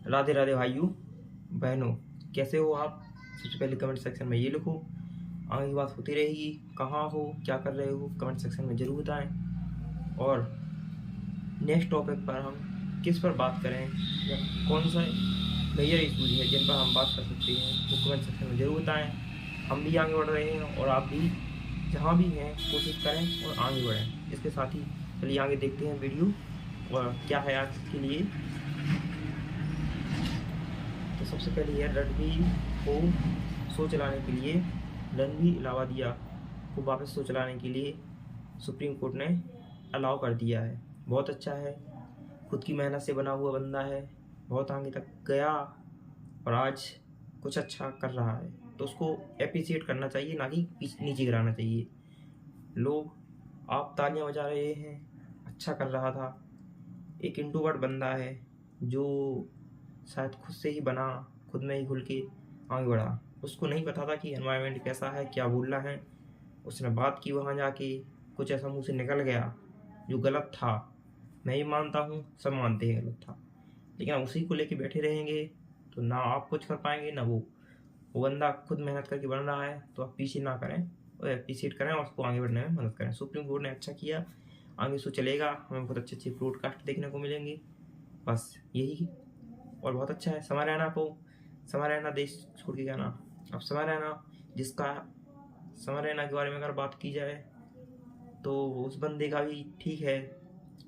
राधे राधे भाइयों बहनों, कैसे हो आप? सबसे पहले कमेंट सेक्शन में ये लिखो। आगे की बात होती रहेगी। कहाँ हो, क्या कर रहे हो, कमेंट सेक्शन में ज़रूर बताएं। और नेक्स्ट टॉपिक पर हम किस पर बात करें या कौन सा मेजर इशूज है जिन पर हम बात कर सकते हैं, वो कमेंट सेक्शन में ज़रूर बताएं। हम भी आगे बढ़ रहे हैं और आप भी जहाँ भी हैं कोशिश करें और आगे बढ़ें। इसके साथ ही चलिए आगे देखते हैं वीडियो और क्या है आज के लिए। तो सबसे पहले यह रणवीर को शो चलाने के लिए, रणवीर इलाहाबादिया को वापस शो चलाने के लिए सुप्रीम कोर्ट ने अलाउ कर दिया है। बहुत अच्छा है, खुद की मेहनत से बना हुआ बंदा है, बहुत आगे तक गया और आज कुछ अच्छा कर रहा है, तो उसको एप्रिशिएट करना चाहिए, ना कि नीचे गिराना चाहिए। लोग आप तालियां बजा रहे हैं, अच्छा कर रहा था। एक इंट्रोवर्ट बंदा है जो शायद खुद से ही बना, खुद में ही घुल के आगे बढ़ा। उसको नहीं पता था कि एनवायरनमेंट कैसा है, क्या बोलना है। उसने बात की, वहाँ जाके कुछ ऐसा मुंह से निकल गया जो गलत था। मैं ही मानता हूँ, सब मानते हैं गलत था, लेकिन उसी को लेके बैठे रहेंगे तो ना आप कुछ कर पाएंगे ना वो बंदा खुद मेहनत करके बन रहा है। तो आप पीछे ना करें और एप्रिशिएट करें और उसको आगे बढ़ने में मदद करें। सुप्रीम कोर्ट ने अच्छा किया, आगे सो चलेगा, हमें बहुत अच्छे अच्छे ब्रॉडकास्ट देखने को मिलेंगे। बस यही, और बहुत अच्छा है। समय रैना को, समय रैना देश छोड़ के जाना। अब समय रैना, जिसका समय रैना के बारे में अगर बात की जाए तो उस बंदे का भी ठीक है,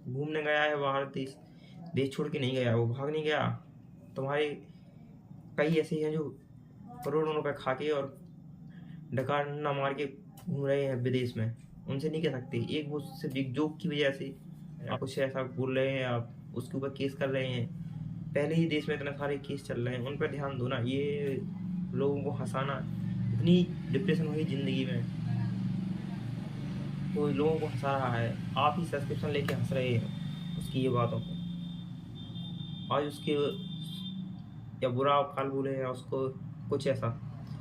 घूमने गया है बाहर, देश छोड़ के नहीं गया, वो भाग नहीं गया। तुम्हारे कई ऐसे हैं जो करोड़ों रुपए खा के और डकाना मार के घूम रहे हैं विदेश में, उनसे नहीं कह सकते। एक वो सिर्फ एक जोक की वजह से आप कुछ ऐसा बोल रहे हैं, आप उसके ऊपर केस कर रहे हैं। पहले ही देश में इतने सारे केस चल रहे हैं, उन पर ध्यान दो ना। ये लोगों को हंसाना, इतनी डिप्रेशन हुई ज़िंदगी में, तो लोगों को हंसा रहा है। आप ही सब्सक्रिप्शन लेके हंस रहे हैं उसकी ये बातों को। आज उसके या बुरा काल बोले या उसको कुछ ऐसा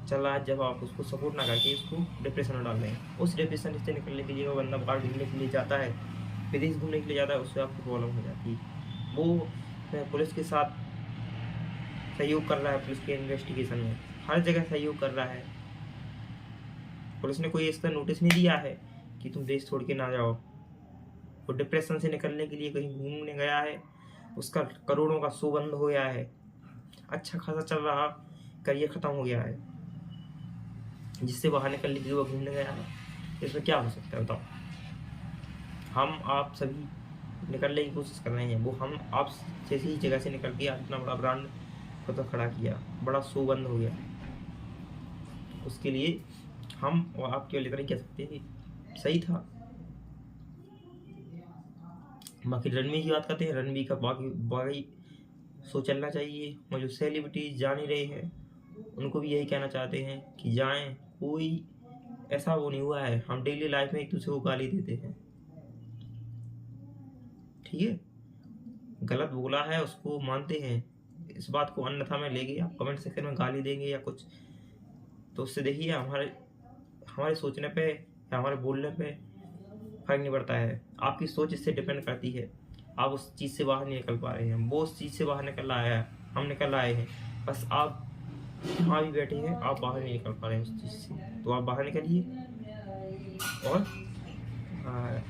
चल रहा है, जब आप उसको सपोर्ट ना करके उसको डिप्रेशन में डाल रहे हैं। उस डिप्रेशन से निकलने के लिए वो बंदा बाहर घूमने के लिए जाता है, विदेश घूमने के लिए जाता है, उससे आपको प्रॉब्लम हो जाती है। वो पुलिस के साथ सहयोग कर रहा है, पुलिस के इन्वेस्टिगेशन में हर जगह सहयोग कर रहा है। पुलिस ने कोई इसका नोटिस नहीं दिया है कि तुम देश छोड़ के ना जाओ। वो डिप्रेशन से निकलने के लिए कहीं घूमने गया है, उसका करोड़ों का शो बंद हो गया है, अच्छा खासा चल रहा करियर ख़त्म हो गया है, जिससे बाहर निकलने के लिए वो घूमने गया है। इसमें क्या हो सकता है बताओ? हम आप सभी निकलने की कोशिश कर रहे हैं, वो हम आप जैसी ही जगह से निकल के इतना बड़ा ब्रांड खुद खड़ा किया, बड़ा शो बंद हो गया। उसके लिए हम और आप केवल इतना ही कह सकते हैं कि सही था। बाकी रणवीर की बात करते हैं। रणवीर का बाकी शो चलना चाहिए, और जो सेलिब्रिटीज जा नहीं रहे हैं उनको भी यही कहना चाहते हैं कि जाएं। कोई ऐसा वो नहीं हुआ है, हम डेली लाइफ में एक दूसरे को गाली देते हैं, ठीक है। गलत बोला है उसको मानते हैं, इस बात को अन्यथा में लेके आप कमेंट सेक्शन में गाली देंगे या कुछ, तो उससे देखिए हमारे सोचने पे या हमारे बोलने पे फर्क नहीं पड़ता है। आपकी सोच इससे डिपेंड करती है। आप उस चीज़ से बाहर नहीं निकल पा रहे हैं, वो उस चीज़ से बाहर निकल आया है, हम निकल आए हैं। बस आप जहाँ भी बैठे हैं आप बाहर नहीं निकल पा रहे हैं उस चीज़ से, तो आप बाहर निकलिए और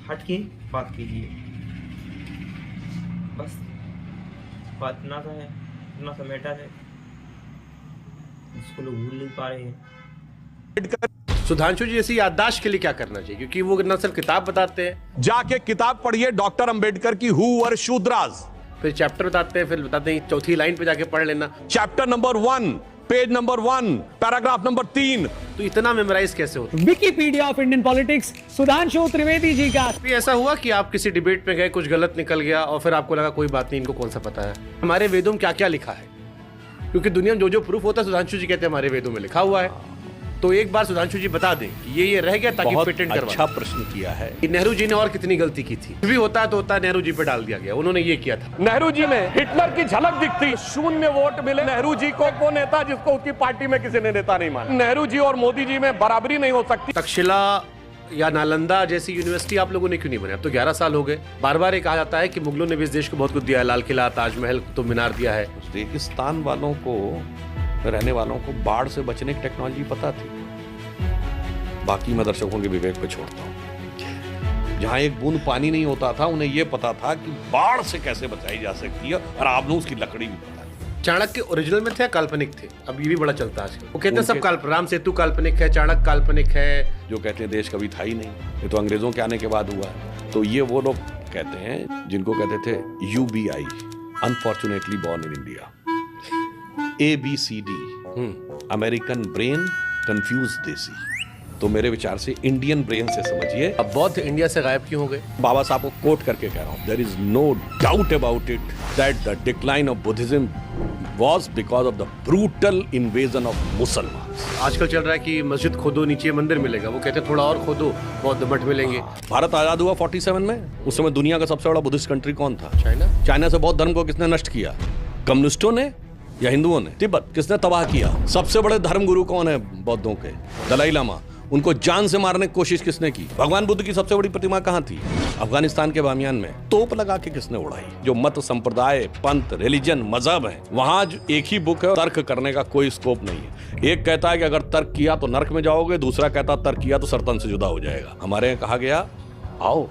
हट के बात कीजिए। बस बात इतना सा है, इतना सा मैटर है जिसको लोग भूल नहीं पा रहे हैं। सुधांशु जी जैसी याददाश्त के लिए क्या करना चाहिए? क्योंकि वो न सिर्फ किताब बताते हैं, जाके किताब पढ़िए डॉक्टर अंबेडकर की हु वर शूद्रास, फिर चैप्टर बताते हैं, फिर बताते हैं चौथी लाइन पे जाके पढ़ लेना। Chapter number 1 page number 1 paragraph number 3। तो इतना मेमोराइज कैसे होता? Wikipedia of Indian politics Sudhanshu Trivedi ji का। ऐसा हुआ कि आप किसी डिबेट में गए, कुछ गलत निकल गया और फिर आपको लगा कोई बात नहीं, इनको कौन सा पता है हमारे वेदों में क्या क्या लिखा है? क्योंकि दुनिया में जो जो प्रूफ होता है सुधांशु जी कहते हैं हमारे वेदों में लिखा हुआ है। तो एक बार सुधांशु जी बता दें कि ये रह गया ताकि पेटेंट करवा। अच्छा प्रश्न किया है। नेहरू जी ने और कितनी गलती की थी? भी होता है तो होता है, नेहरू जी पे डाल दिया गया, उन्होंने ये किया था। नेहरू जी में हिटलर की झलक दिखती, 0 वोट मिले नेहरू जी को। वो नेता जिसको उसकी पार्टी में किसी ने नेता नहीं माना। नेहरू जी और मोदी जी में बराबरी नहीं हो सकती। तक्षशिला या नालंदा जैसी यूनिवर्सिटी आप लोगों ने क्यों नहीं बनाया? अब तो 11 साल हो गए। बार बार ये कहा जाता है कि मुगलों ने भी इस देश को बहुत कुछ दिया है, लाल किला, ताजमहल, कुतुब मीनार दिया है। उज़्बेकिस्तान वालों को, रहने वालों को बाढ़ से बचने की टेक्नोलॉजी पता थी। बाकी मैं दर्शकों के विवेक पे छोड़ता हूँ। जहाँ एक बूंद पानी नहीं होता था, उन्हें यह पता था कि बाढ़ से कैसे बचाई जा सकती है, और आपने उसकी लकड़ी भी पता थी। चाणक्य ओरिजिनल में थे या काल्पनिक थे? अब ये भी बड़ा चलता है आजकल। वो कहते हैं सब काल्पनिक, राम सेतु काल्पनिक है, चाणक्य काल्पनिक है। जो कहते हैं देश कभी था ही नहीं, ये तो अंग्रेजों के आने के बाद हुआ है। तो ये वो लोग कहते हैं जिनको कहते थे UBI, unfortunately born in India. ABCD, American brain, confuse देसी। तो मेरे विचार से इंडियन ब्रेन से समझिए। अब बौद्ध इंडिया से गायब क्यों हो गए? बाबा साहब को कोट करके कह रहा हूं, there is no doubt about it that the decline of Buddhism was because of the brutal invasion of मुसलमान। आजकल चल रहा है कि मस्जिद खोदो, नीचे मंदिर मिलेगा। वो कहते हैं थोड़ा और खोदो, बौद्ध मठ मिलेंगे। भारत आजाद हुआ 47 में। उस समय दुनिया का सबसे बड़ा बुद्धिस्ट कंट्री कौन था? चाइना। चाइना से बौद्ध धर्म को किसने नष्ट किया? कम्युनिस्टों ने या हिंदुओं ने? तिब्बत किसने तबाह किया? सबसे बड़े धर्म गुरु कौन है बौद्धों के? दलाई लामा। उनको जान से मारने की कोशिश किसने की? भगवान बुद्ध की सबसे बड़ी प्रतिमा कहाँ थी? अफगानिस्तान के बामियान में। तोप लगा के किसने उड़ाई? जो मत, संप्रदाय, पंथ, रिलीजन, मजहब है, वहां एक ही बुक है, तर्क करने का कोई स्कोप नहीं है। एक कहता है कि अगर तर्क किया तो नरक में जाओगे, दूसरा कहता तर्क किया तो सर्तन से जुदा हो जाएगा। हमारे यहाँ कहा गया, आओ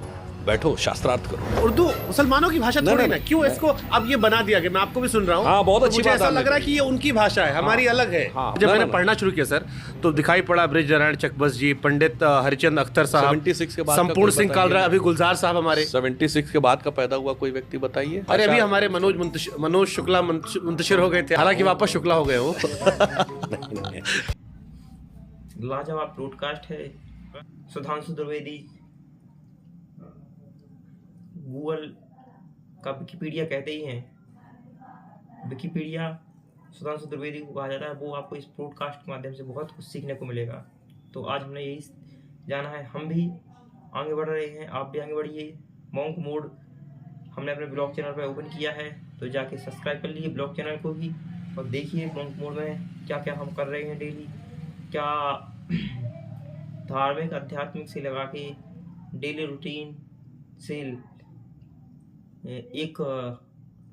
बैठो शास्त्रार्थ करो। उर्दू मुसलमानों की भाषा थोड़ी ना, क्यों इसको अब ये बना दिया गया? मैं आपको भी सुन रहा हूँ। हाँ, बहुत अच्छी मुझे बात ऐसा आपने लग रहा है कि ये उनकी भाषा है, हमारी अलग है। जब मैंने पढ़ना शुरू किया सर, तो दिखाई पड़ा ब्रिज नारायण चकबस जी, पंडित हरिचंद अख्तर साहब, 76 के बाद संपूर्ण सिंह कालरा, अभी गुलजार साहब हमारे 76 के बाद का पैदा हुआ कोई व्यक्ति बताइए। अरे अभी हमारे मनोज शुक्ला मुंतशिर हो गए थे, हालांकि वापस शुक्ला हो गए वो। लाजवाब ब्रॉडकास्ट है। सुधांशु द्विवेदी गूगल का विकिपीडिया कहते ही हैं। विकिपीडिया सुधांशु द्विवेदी को कहा जाता है। वो आपको इस ब्रॉडकास्ट के माध्यम से बहुत कुछ सीखने को मिलेगा। तो आज हमने यही जाना है। हम भी आगे बढ़ रहे हैं, आप भी आगे बढ़िए। मॉन्क मोड हमने अपने ब्लॉग चैनल पर ओपन किया है, तो जाके सब्सक्राइब कर लीजिए ब्लॉग चैनल को भी, और देखिए मॉन्क मोड में क्या क्या हम कर रहे हैं डेली। क्या धार्मिक आध्यात्मिक से लगा के डेली रूटीन से एक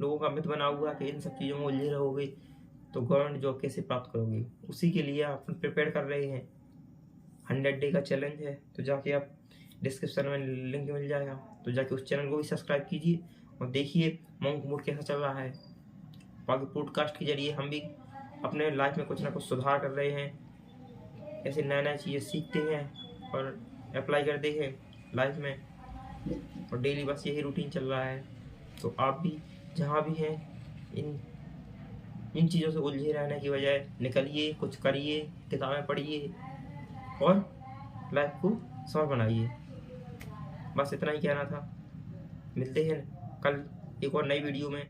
लोगों का मिथ बना हुआ कि इन सब चीज़ों में उलझे रहोगे तो गवर्नमेंट जॉब कैसे प्राप्त करोगे, उसी के लिए आप प्रिपेयर कर रहे हैं। 100 डे का चैलेंज है, तो जाके आप डिस्क्रिप्शन में लिंक मिल जाएगा, तो जाके उस चैनल को भी सब्सक्राइब कीजिए और देखिए मॉन्क मोड कैसा चल रहा है। बाकी पॉडकास्ट के जरिए हम भी अपने लाइफ में कुछ ना कुछ सुधार कर रहे हैं। ऐसे नए नए चीज़ें सीखते हैं और अप्लाई करते हैं लाइफ में, और डेली बस यही रूटीन चल रहा है। तो आप भी जहाँ भी हैं इन चीज़ों से उलझे रहने की बजाय निकलिए, कुछ करिए, किताबें पढ़िए और लाइफ को सफल बनाइए। बस इतना ही कहना था। मिलते हैं कल एक और नई वीडियो में।